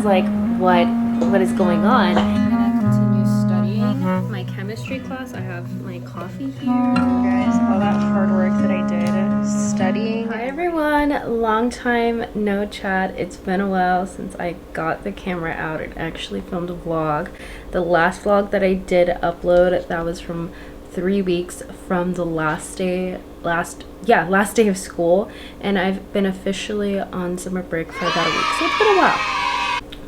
Like, what is going on? I'm gonna continue studying my chemistry class. I have my coffee here. Guys, all that hard work that I did studying. Hi everyone, long time no chat. It's been a while since I got the camera out and actually filmed a vlog. The last vlog that I did upload, that was from 3 weeks from the last day of school, and I've been officially on summer break for about a week, so it's been a while.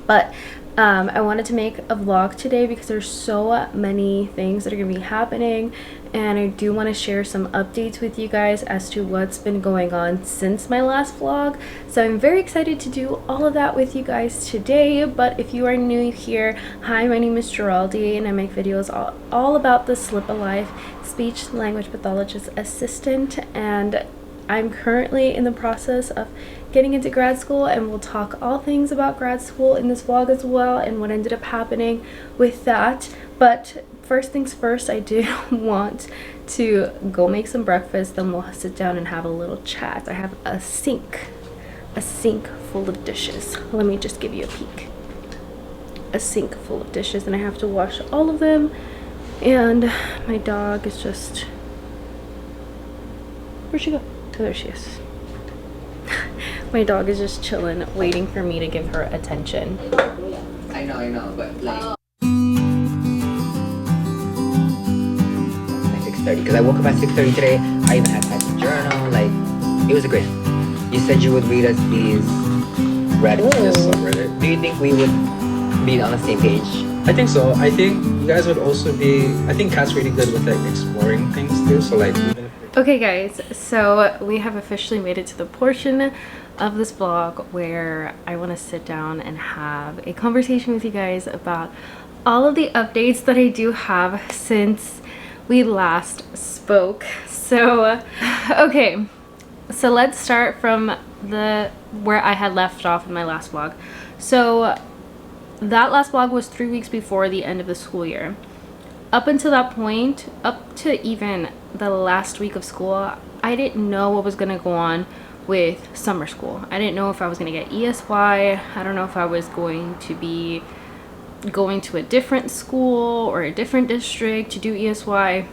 But I wanted to make a vlog today because there's so many things that are going to be happening, and I do want to share some updates with you guys as to what's been going on since my last vlog. So I'm very excited to do all of that with you guys today. But if you are new here, hi, my name is Geraldi, and I make videos all about the Slip of Life speech language pathologist assistant, and I'm currently in the process of getting into grad school, and we'll talk all things about grad school in this vlog as well and what ended up happening with that. But first things first, I do want to go make some breakfast, then we'll sit down and have a little chat. I have a sink full of dishes. Let me just give you a peek. A sink full of dishes, and I have to wash all of them, and my dog is just, where'd she go? Oh, there she is. My dog is just chilling, waiting for me to give her attention. I know, but like 6:30, because I woke up at 6:30 today. I even had time to journal. Like, it was a great. You said you would read us these Reddit. Yes, subreddit. Do you think we would be on the same page? I think so. I think you guys would also be. I think Kat's really good with like exploring things too. So like. Okay guys, so we have officially made it to the portion of this vlog where I want to sit down and have a conversation with you guys about all of the updates that I do have since we last spoke. So okay, so let's start from where I had left off in my last vlog. So that last vlog was 3 weeks before the end of the school year. Up until that point, up to even the last week of school, I didn't know what was going to go on with summer school. I didn't know if I was going to get ESY. I don't know if I was going to be going to a different school or a different district to do ESY.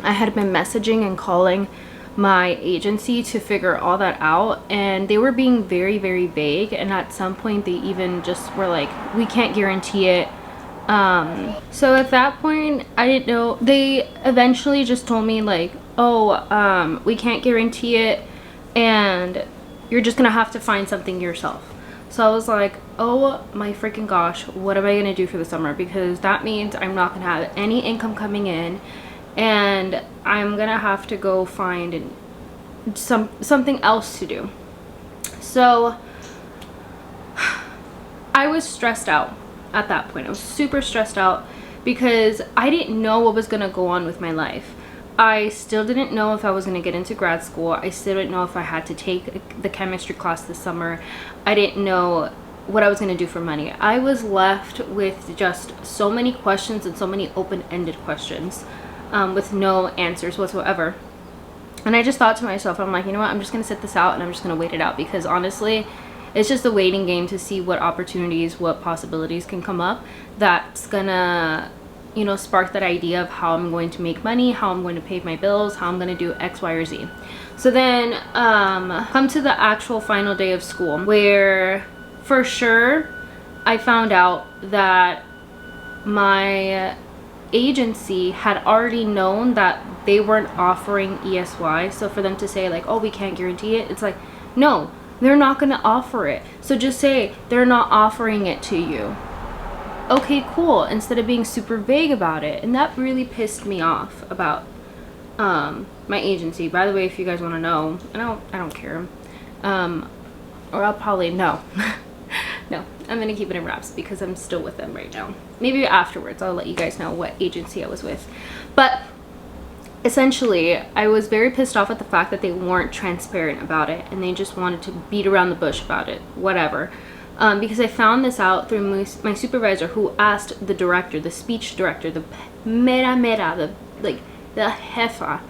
I had been messaging and calling my agency to figure all that out, and they were being very, very vague, and at some point they even just were like, we can't guarantee it. So at that point, I didn't know. They eventually just told me like, oh, we can't guarantee it, and you're just gonna have to find something yourself. So I was like, oh my freaking gosh, what am I gonna do for the summer? Because that means I'm not gonna have any income coming in, and I'm gonna have to go find something else to do. So I was stressed out. At that point, I was super stressed out because I didn't know what was going to go on with my life. I still didn't know if I was going to get into grad school. I still didn't know if I had to take the chemistry class this summer. I didn't know what I was going to do for money. I was left with just so many questions and so many open-ended questions with no answers whatsoever. And I just thought to myself, I'm like, you know what, I'm just going to sit this out and I'm just going to wait it out, because honestly, it's just a waiting game to see what opportunities, what possibilities can come up that's gonna, you know, spark that idea of how I'm going to make money, how I'm going to pay my bills, how I'm going to do X, Y, or Z. So then come to the actual final day of school, where for sure I found out that my agency had already known that they weren't offering ESY. So for them to say like, oh, we can't guarantee it, it's like, no, they're not going to offer it. So just say they're not offering it to you. Okay, cool. Instead of being super vague about it. And that really pissed me off about my agency. By the way, if you guys want to know, and I don't care. Or I'll probably no. No, I'm going to keep it in wraps because I'm still with them right now. Maybe afterwards I'll let you guys know what agency I was with. But essentially, I was very pissed off at the fact that they weren't transparent about it, and they just wanted to beat around the bush about it, whatever. Because I found this out through my supervisor, who asked the director, the speech director, the mera, the jefa,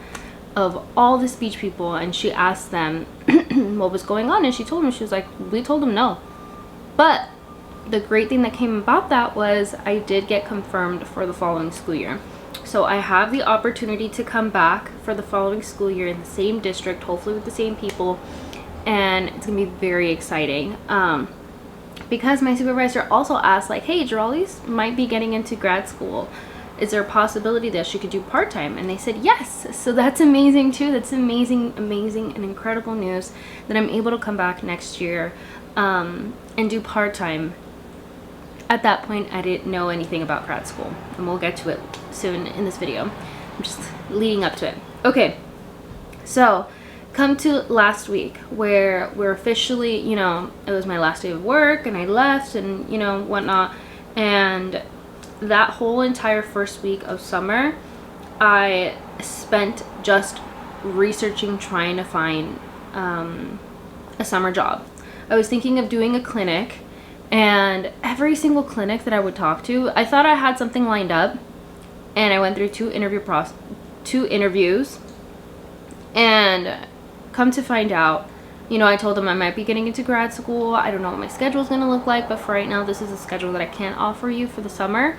of all the speech people, and she asked them what was going on, and she told them, she was like, we told them no. But the great thing that came about that was I did get confirmed for the following school year. So I have the opportunity to come back for the following school year in the same district, hopefully with the same people, and it's gonna be very exciting. Because my supervisor also asked, like, hey, Jiralis might be getting into grad school. Is there a possibility that she could do part-time? And they said yes. So that's amazing too. That's amazing and incredible news that I'm able to come back next year and do part-time. At that point, I didn't know anything about grad school, and we'll get to it soon in this video. I'm just leading up to it. Okay, so come to last week, where we're officially, you know, it was my last day of work and I left and, you know, whatnot. And that whole entire first week of summer, I spent just researching, trying to find a summer job. I was thinking of doing a clinic, and every single clinic that I would talk to, I thought I had something lined up, and I went through two interviews, and come to find out, you know, I told them I might be getting into grad school. I don't know what my schedule is going to look like, but for right now, this is a schedule that I can't offer you for the summer.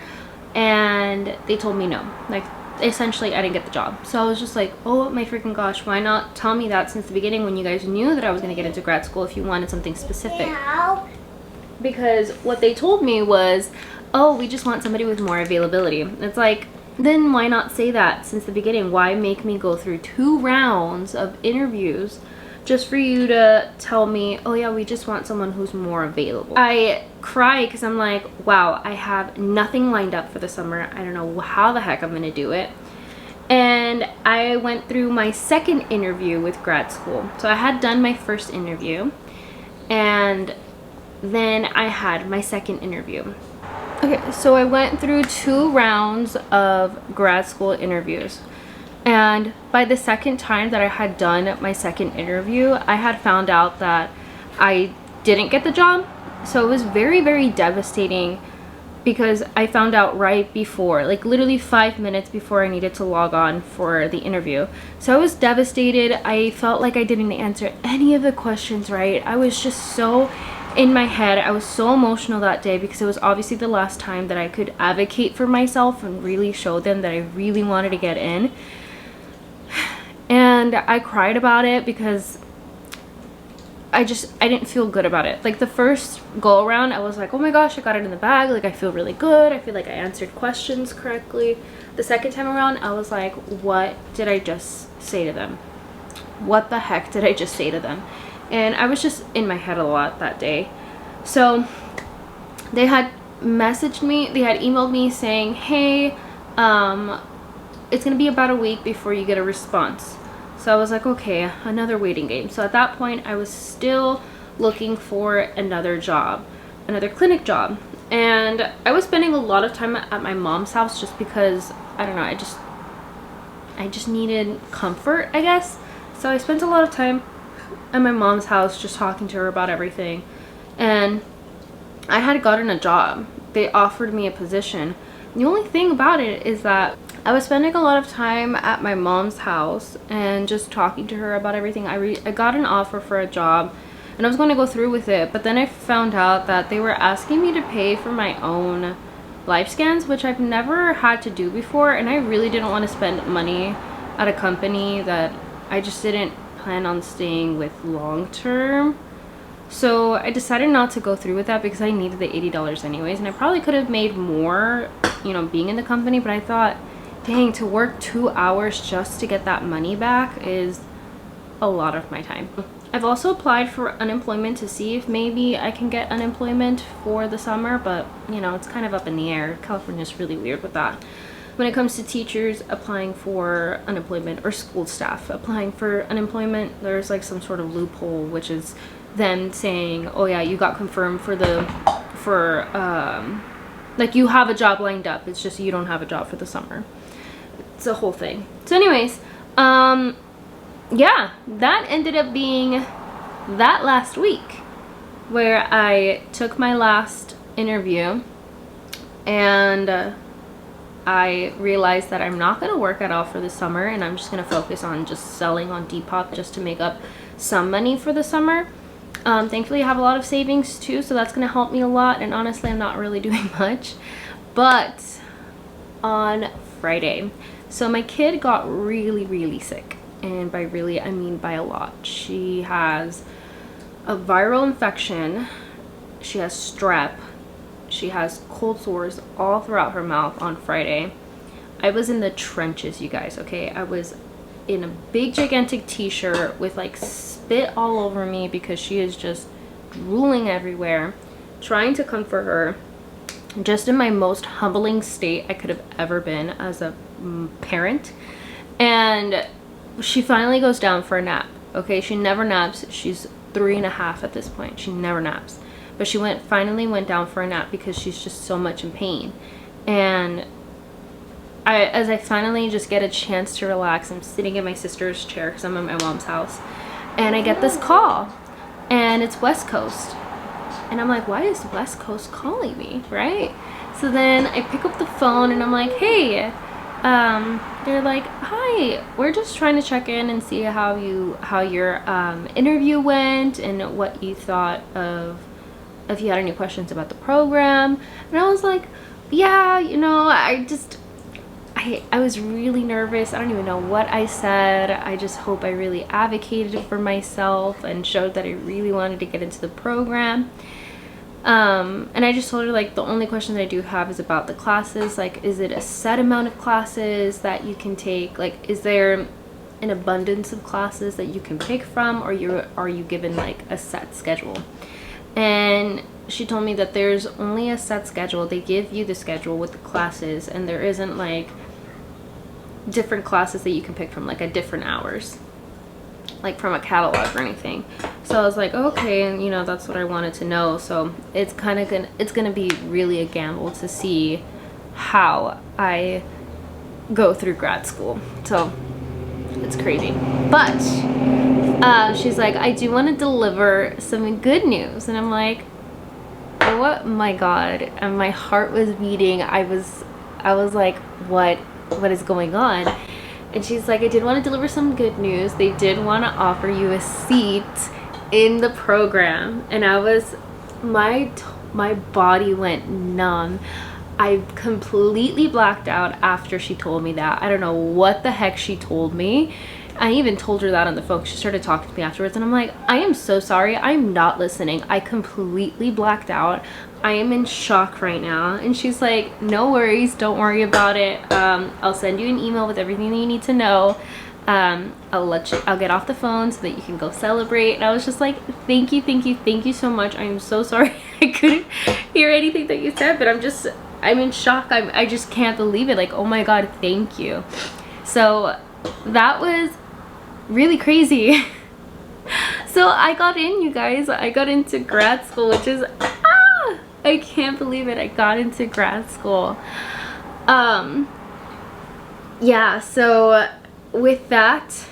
And they told me no. Like, essentially, I didn't get the job. So I was just like, oh my freaking gosh, why not tell me that since the beginning when you guys knew that I was going to get into grad school if you wanted something specific? Because what they told me was, oh, we just want somebody with more availability. It's like, then why not say that since the beginning? Why make me go through 2 rounds of interviews just for you to tell me, oh yeah, we just want someone who's more available? I cry because I'm like, wow, I have nothing lined up for the summer. I don't know how the heck I'm gonna do it. And I went through my second interview with grad school. So I had done my first interview, and then I had my second interview. Okay, so I went through 2 rounds of grad school interviews. And by the second time that I had done my second interview, I had found out that I didn't get the job. So it was very, very devastating because I found out right before, like literally 5 minutes before I needed to log on for the interview. So I was devastated. I felt like I didn't answer any of the questions right. I was just so in my head. I was so emotional that day because it was obviously the last time that I could advocate for myself and really show them that I really wanted to get in. And I cried about it because I didn't feel good about it. Like the first go around, I was like, oh my gosh, I got it in the bag. Like I feel really good. I feel like I answered questions correctly. The second time around, I was like, what did I just say to them? What the heck did I just say to them? And I was just in my head a lot that day. So they had messaged me, they had emailed me saying, hey, it's gonna be about a week before you get a response. So I was like, okay, another waiting game. So at that point, I was still looking for another job, another clinic job. And I was spending a lot of time at my mom's house just because, I don't know, I just needed comfort, I guess. So I spent a lot of time at my mom's house just talking to her about everything. And I had gotten a job. They offered me a position. The only thing about it is that I was spending a lot of time at my mom's house and just talking to her about everything. I got an offer for a job and I was going to go through with it, but then I found out that they were asking me to pay for my own life scans, which I've never had to do before, and I really didn't want to spend money at a company that I just didn't plan on staying with long term. So I decided not to go through with that because I needed the $80 anyways, and I probably could have made more, you know, being in the company, but I thought, dang, to work 2 hours just to get that money back is a lot of my time. I've also applied for unemployment to see if maybe I can get unemployment for the summer, but you know, it's kind of up in the air. California's really weird with that. When it comes to teachers applying for unemployment or school staff applying for unemployment, there's like some sort of loophole, which is them saying, oh yeah, you got confirmed like you have a job lined up. It's just you don't have a job for the summer. It's a whole thing. So anyways, yeah, that ended up being that last week where I took my last interview, and I realized that I'm not going to work at all for the summer, and I'm just going to focus on just selling on Depop just to make up some money for the summer. Thankfully, I have a lot of savings too, so that's going to help me a lot. And honestly, I'm not really doing much. But on Friday, so my kid got really sick, and by really I mean by a lot. She has a viral infection, she has strep, she has cold sores all throughout her mouth on Friday. I was in the trenches, you guys, okay? I was in a big gigantic t-shirt with like spit all over me because she is just drooling everywhere, trying to comfort her, just in my most humbling state I could have ever been as a parent. And she finally goes down for a nap, okay? She never naps. She's 3.5 at this point. She never naps, but she finally went down for a nap because she's just so much in pain. And as I finally just get a chance to relax, I'm sitting in my sister's chair because I'm at my mom's house, and I get this call, and it's West Coast. And I'm like, why is West Coast calling me, right? So then I pick up the phone and I'm like, hey, they're like, hi, we're just trying to check in and see how your interview went and what you thought of, if you had any questions about the program. And I was like, yeah, you know, I was really nervous. I don't even know what I said. I just hope I really advocated for myself and showed that I really wanted to get into the program. And I just told her, like, the only questions I do have is about the classes. Like, is it a set amount of classes that you can take? Like, is there an abundance of classes that you can pick from, or are you given like a set schedule? And she told me that there's only a set schedule. They give you the schedule with the classes, and there isn't like different classes that you can pick from, like at different hours, like from a catalog or anything. So I was like, okay, and you know, that's what I wanted to know. So it's gonna be really a gamble to see how I go through grad school. So it's crazy. But she's like, I do want to deliver some good news. And I'm like, oh my God. And my heart was beating. I was like, what is going on? And she's like, I did want to deliver some good news. They did want to offer you a seat in the program. And I was, my body went numb. I completely blacked out after she told me that. I don't know what the heck she told me. I even told her that on the phone. She started talking to me afterwards, and I'm like, I am so sorry. I'm not listening. I completely blacked out. I am in shock right now. And she's like, no worries. Don't worry about it. I'll send you an email with everything that you need to know. I'll get off the phone so that you can go celebrate. And I was just like, thank you so much. I am so sorry. I couldn't hear anything that you said, but I'm in shock. I just can't believe it. Like, oh my God, thank you. So that was really crazy. So I got in, you guys. I got into grad school, which is, I can't believe it. I got into grad school. Yeah, so with that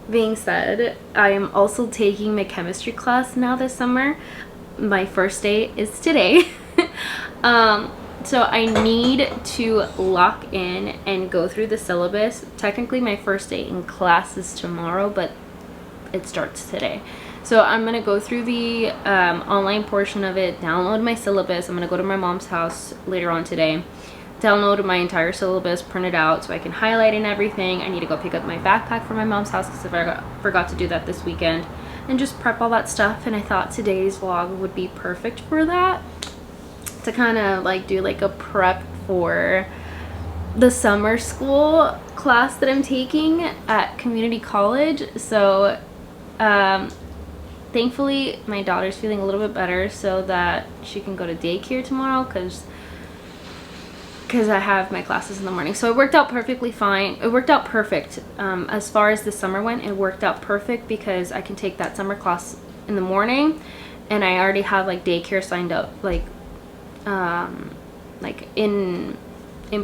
being said, I am also taking my chemistry class now this summer. My first day is today. So I need to lock in and go through the syllabus. Technically my first day in class is tomorrow, but it starts today. So I'm going to go through the online portion of it, download my syllabus. I'm going to go to my mom's house later on today, download my entire syllabus, print it out so I can highlight and everything. I need to go pick up my backpack from my mom's house because I forgot to do that this weekend, and just prep all that stuff. And I thought today's vlog would be perfect for that, to kind of like do like a prep for the summer school class that I'm taking at community college. So thankfully my daughter's feeling a little bit better so that she can go to daycare tomorrow, because I have my classes in the morning. So it worked out perfectly fine. It worked out perfect. As far as the summer went, it worked out perfect because I can take that summer class in the morning, and I already have like daycare signed up, like in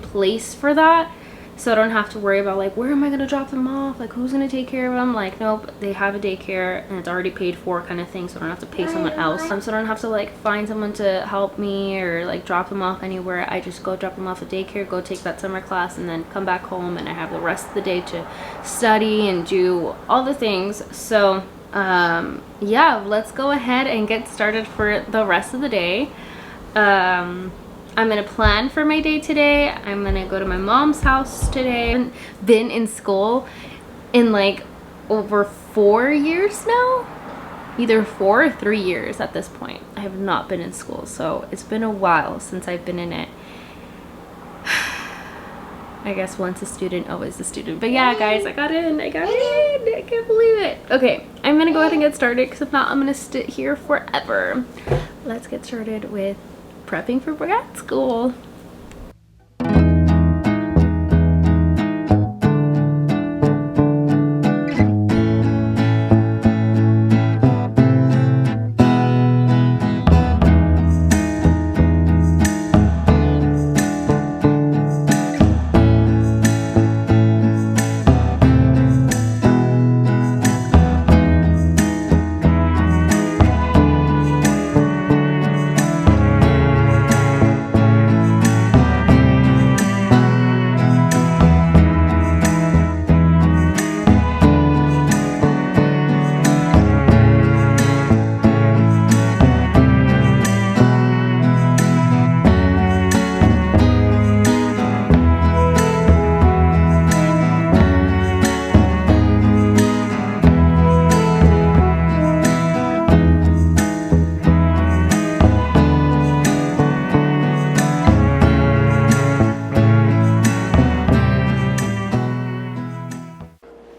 place for that. so I don't have to worry about like, where am I gonna drop them off, like who's gonna take care of them. Like, nope, they have a daycare and it's already paid for kind of thing, so I don't have to pay someone else. So I don't have to like find someone to help me or like drop them off anywhere. I just go drop them off at daycare, go take that summer class, and then come back home, and I have the rest of the day to study and do all the things. So yeah, let's go ahead and get started for the rest of the day. I'm gonna plan for my day today. I'm gonna go to my mom's house today. I haven't been in school in like over 4 years now, either 4 or 3 years at this point. I have not been in school, so it's been a while since I've been in it. I guess once a student, always a student. But yeah, guys, I got in. I can't believe it. Okay, I'm gonna go ahead and get started, because if not, I'm gonna sit here forever. Let's get started with prepping for grad school.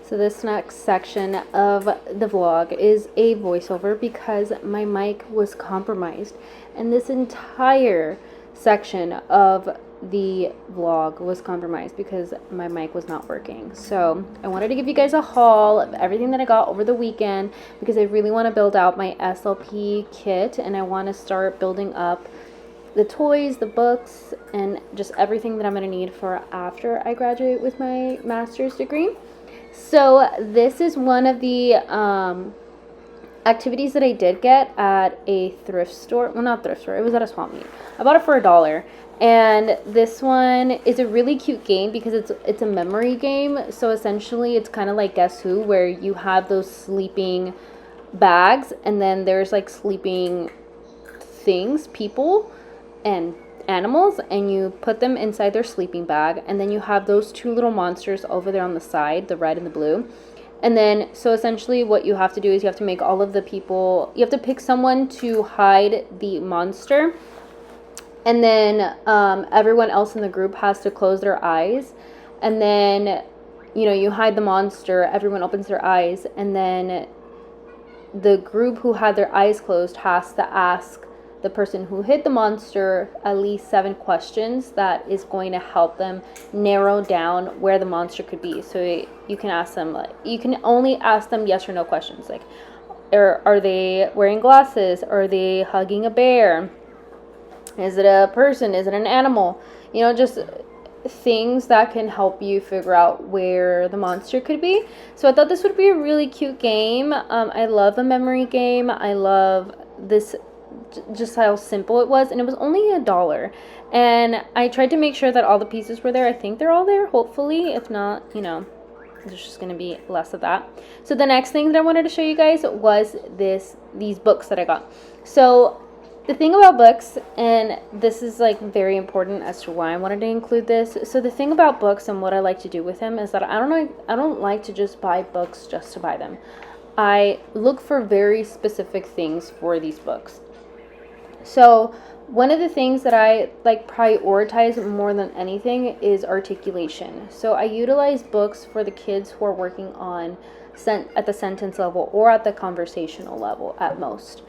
So this next section of the vlog is a voiceover because my mic was compromised, and this entire section of the vlog was compromised because my mic was not working. So I wanted to give you guys a haul of everything that I got over the weekend, because I really want to build out my SLP kit, and I want to start building up the toys, the books, and just everything that I'm going to need for after I graduate with my master's degree. So this is one of the activities that I did get at a thrift store. Well, not thrift store, it was at a swap meet. I bought it for $1. And this one is a really cute game because it's a memory game. So essentially it's kind of like Guess Who, where you have those sleeping bags, and then there's like sleeping things, people and animals, and you put them inside their sleeping bag, and then you have those two little monsters over there on the side, the red and the blue. And then so essentially what you have to do is you have to make all of the people, you have to pick someone to hide the monster, and then everyone else in the group has to close their eyes, and then you hide the monster, everyone opens their eyes, and then the group who had their eyes closed has to ask the person who hid the monster at least 7 questions that is going to help them narrow down where the monster could be. So you can ask them, you can only ask them yes or no questions, like are they wearing glasses, are they hugging a bear, is it a person, is it an animal, just things that can help you figure out where the monster could be. So I thought this would be a really cute game. I love a memory game. I love this, just how simple it was, and it was only $1. And I tried to make sure that all the pieces were there. I think they're all there, hopefully. If not, there's just gonna be less of that. So the next thing that I wanted to show you guys was these books that I got. So the thing about books, and this is like very important as to why I wanted to include this. So the thing about books and what I like to do with them is that I don't like to just buy books just to buy them. I look for very specific things for these books. So one of the things that I prioritize more than anything is articulation. So I utilize books for the kids who are working on at the sentence level or at the conversational level at most.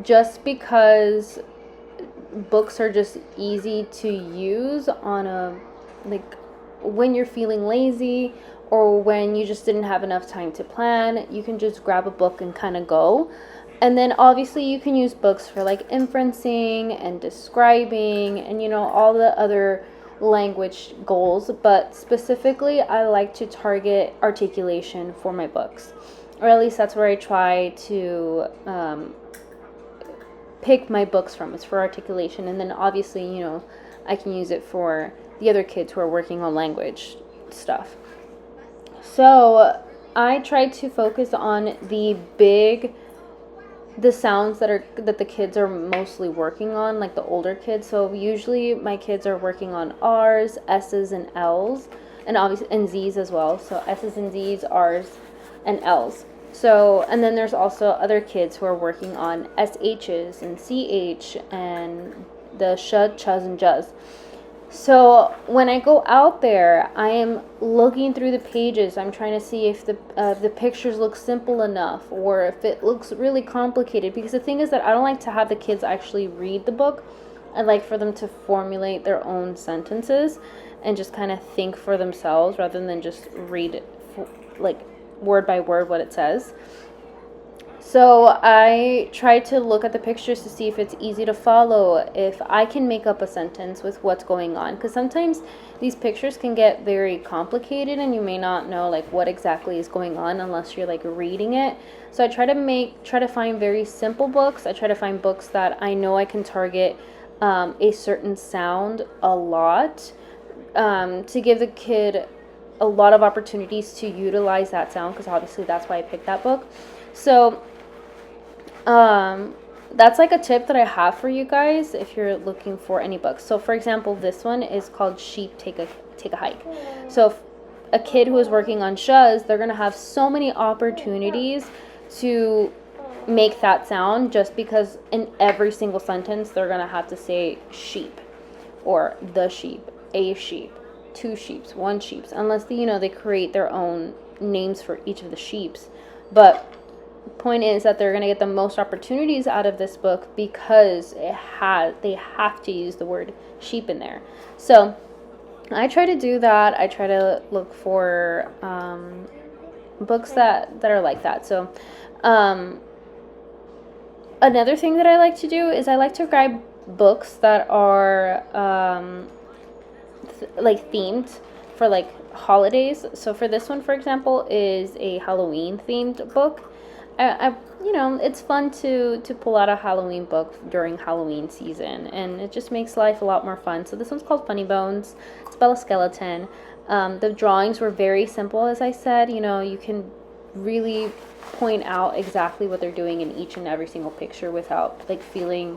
Just because books are just easy to use on when you're feeling lazy or when you just didn't have enough time to plan, you can just grab a book and kind of go. And then obviously you can use books for inferencing and describing and all the other language goals, but specifically I like to target articulation for my books, or at least that's where I try to pick my books from. It's for articulation, and then obviously, you know, I can use it for the other kids who are working on language stuff. So I try to focus on the sounds that the kids are mostly working on, like the older kids. So usually my kids are working on R's, S's, and L's, and obviously and Z's as well. So S's and Z's, R's, and L's. So, and then there's also other kids who are working on SH's and CH and the sh, chuz, and juz. So when I go out there, I am looking through the pages. I'm trying to see if the pictures look simple enough or if it looks really complicated. Because the thing is that I don't like to have the kids actually read the book. I like for them to formulate their own sentences and just kind of think for themselves rather than just read it like word by word what it says. So I try to look at the pictures to see if it's easy to follow, if I can make up a sentence with what's going on. Because sometimes these pictures can get very complicated and you may not know like what exactly is going on unless you're like reading it. So I try to find very simple books. I try to find books that I know I can target a certain sound a lot, to give the kid a lot of opportunities to utilize that sound, because obviously that's why I picked that book. So that's like a tip that I have for you guys if you're looking for any books. So for example, this one is called Sheep Take a Hike. So if a kid who is working on shuz, they're gonna have so many opportunities to make that sound, just because in every single sentence they're gonna have to say sheep or the sheep, a sheep, two sheeps, one sheeps, unless they create their own names for each of the sheeps. But point is that they're going to get the most opportunities out of this book because they have to use the word sheep in there. So I try to do that. I try to look for books that are like that. So another thing that I like to do is I like to grab books that are like themed for like holidays. So for this one, for example, is a Halloween themed book. It's fun to pull out a Halloween book during Halloween season, and it just makes life a lot more fun. So this one's called Funny Bones. It's about a skeleton. The drawings were very simple, as I said. You can really point out exactly what they're doing in each and every single picture without like feeling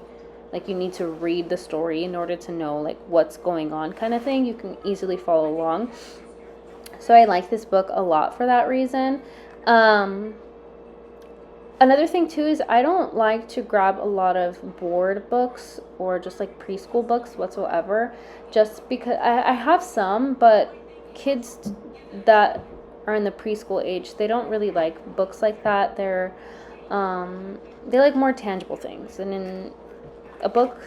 like you need to read the story in order to know like what's going on, kind of thing. You can easily follow along. So I like this book a lot for that reason. Another thing too is I don't like to grab a lot of board books or just like preschool books whatsoever, just because I have some, but kids that are in the preschool age, they don't really like books like that. They like more tangible things, and in a book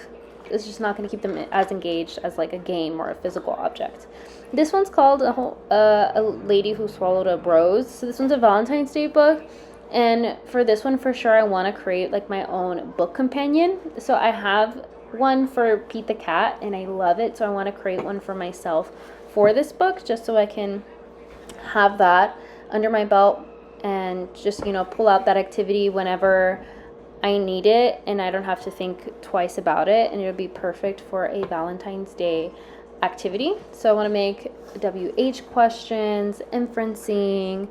is just not going to keep them as engaged as like a game or a physical object. This one's called a Lady Who Swallowed a Rose. So this one's a Valentine's Day book. And for this one, for sure, I want to create like my own book companion. So I have one for Pete the cat, and I love it. So I want to create one for myself for this book, just so I can have that under my belt and just, pull out that activity whenever I need it, and I don't have to think twice about it, and it'll be perfect for a Valentine's Day activity. So I want to make WH questions, inferencing,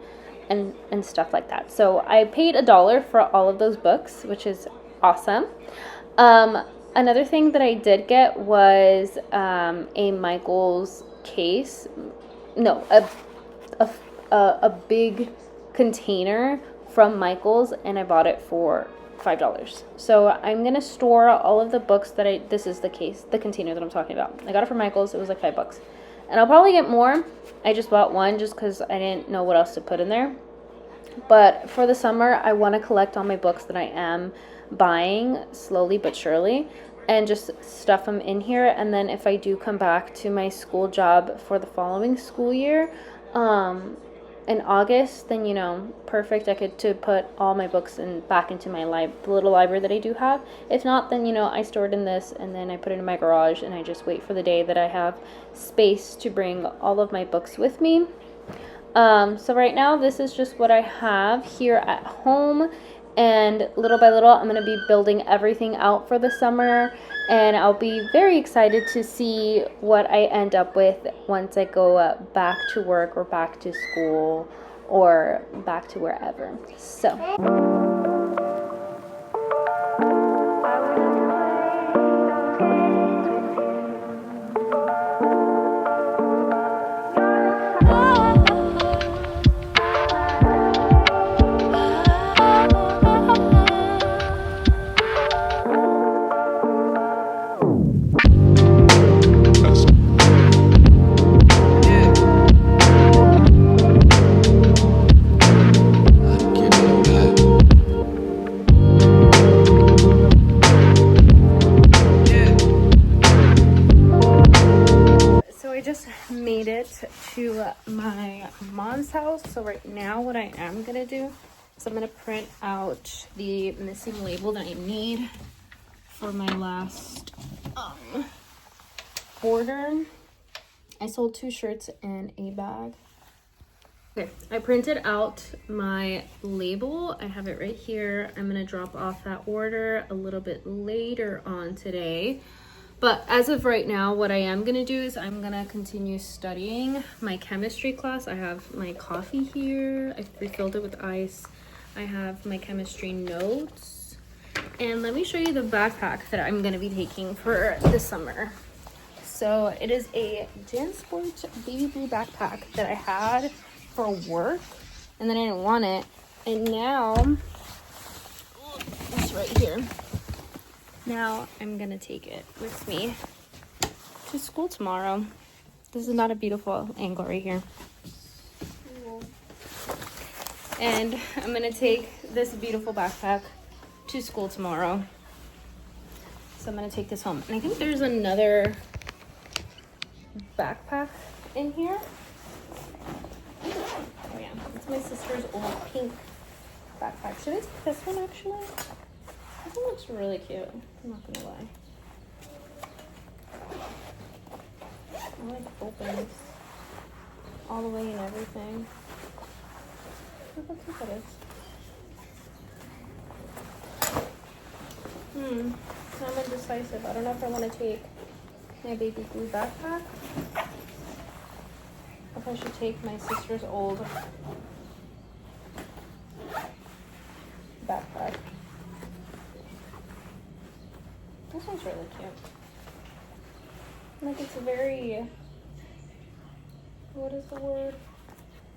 and stuff like that. So I paid $1 for all of those books, which is awesome. Another thing that I did get was a Michael's case. No, a big container from Michael's, and I bought it for $5. So I'm gonna store all of the books that this is the case, the container that I'm talking about. I got it from Michael's. It was like $5. And I'll probably get more. I just bought one just because I didn't know what else to put in there. But for the summer, I want to collect all my books that I am buying slowly but surely and just stuff them in here. And then if I do come back to my school job for the following school year, in August, then, you know, perfect. I could to put all my books back into my the little library that I do have. If not, then, you know, I store it in this, and then I put it in my garage, and I just wait for the day that I have space to bring all of my books with me. So right now, this is just what I have here at home, and little by little, I'm going to be building everything out for the summer, and I'll be very excited to see what I end up with once I go back to work or back to school or back to wherever. So. Made it to my mom's house. So right now what I am gonna do is I'm gonna print out the missing label that I need for my last order. I sold 2 shirts and a bag. Okay, I printed out my label. I have it right here. I'm gonna drop off that order a little bit later on today. But as of right now, what I am going to do is I'm going to continue studying my chemistry class. I have my coffee here. I refilled it with ice. I have my chemistry notes. And let me show you the backpack that I'm going to be taking for the summer. So it is a JanSport baby blue backpack that I had for work. And then I didn't want it. And now, it's right here. Now I'm gonna take it with me to school tomorrow. This is not a beautiful angle right here. And I'm gonna take this beautiful backpack to school tomorrow. So I'm gonna take this home. And I think there's another backpack in here. Oh yeah, it's my sister's old pink backpack. Should I take this one actually? This one looks really cute, I'm not gonna lie. I like opens all the way and everything. Look how cute that is. So I'm indecisive. I don't know if I want to take my baby blue backpack. Or if I should take my sister's old backpack. This one's really cute. Like, it's a very, what is the word?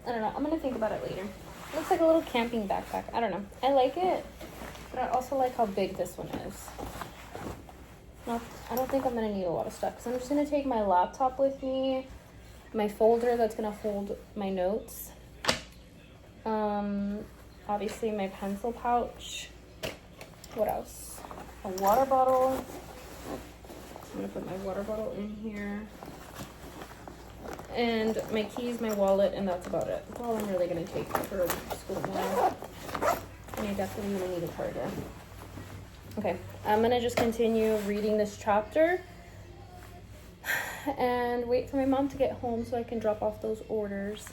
I don't know. I'm gonna think about it later. It looks like a little camping backpack. I don't know. I like it, but I also like how big this one is. I don't think I'm gonna need a lot of stuff because I'm just gonna take my laptop with me, my folder that's gonna hold my notes, obviously my pencil pouch. What else? A water bottle. I'm gonna put my water bottle in here. And my keys, my wallet, and that's about it. That's all I'm really gonna take for school tomorrow. And I definitely gonna need a charger. Okay, I'm gonna just continue reading this chapter and wait for my mom to get home so I can drop off those orders.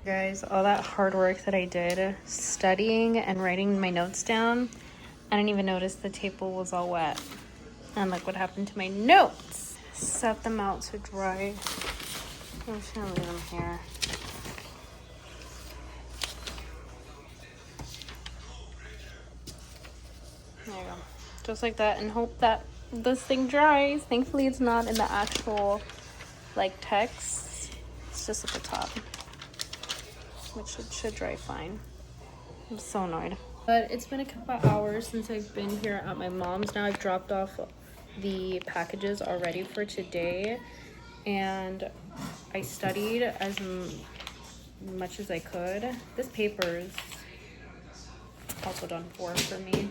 Guys, all that hard work that I did studying and writing my notes down, I didn't even notice the table was all wet. And look what happened to my notes. Set them out to dry. I'm just gonna leave them here. There you go. Just like that, and hope that this thing dries. Thankfully it's not in the actual like text. It's just at the top, which it should dry fine. I'm so annoyed. But it's been a couple hours since I've been here at my mom's. Now I've dropped off the packages already for today, and I studied as much as I could. This paper is also done for me.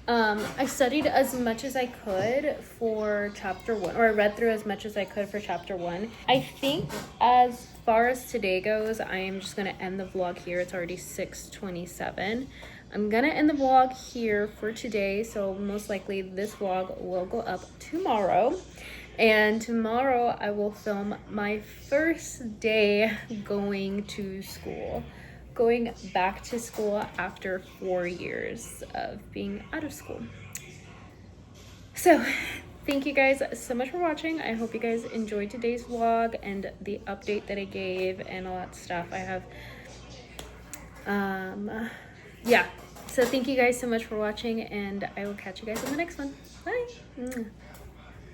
I studied as much as I could for chapter 1, or I read through as much as I could for chapter 1. I think as far as today goes, I am just going to end the vlog here. It's already 6:27. I'm going to end the vlog here for today, so most likely this vlog will go up tomorrow. And tomorrow I will film my first day going to school. Going back to school after 4 years of being out of school. So thank you guys so much for watching. I hope you guys enjoyed today's vlog and the update that I gave and all that stuff. I have yeah, so thank you guys so much for watching, and I will catch you guys in the next one. Bye.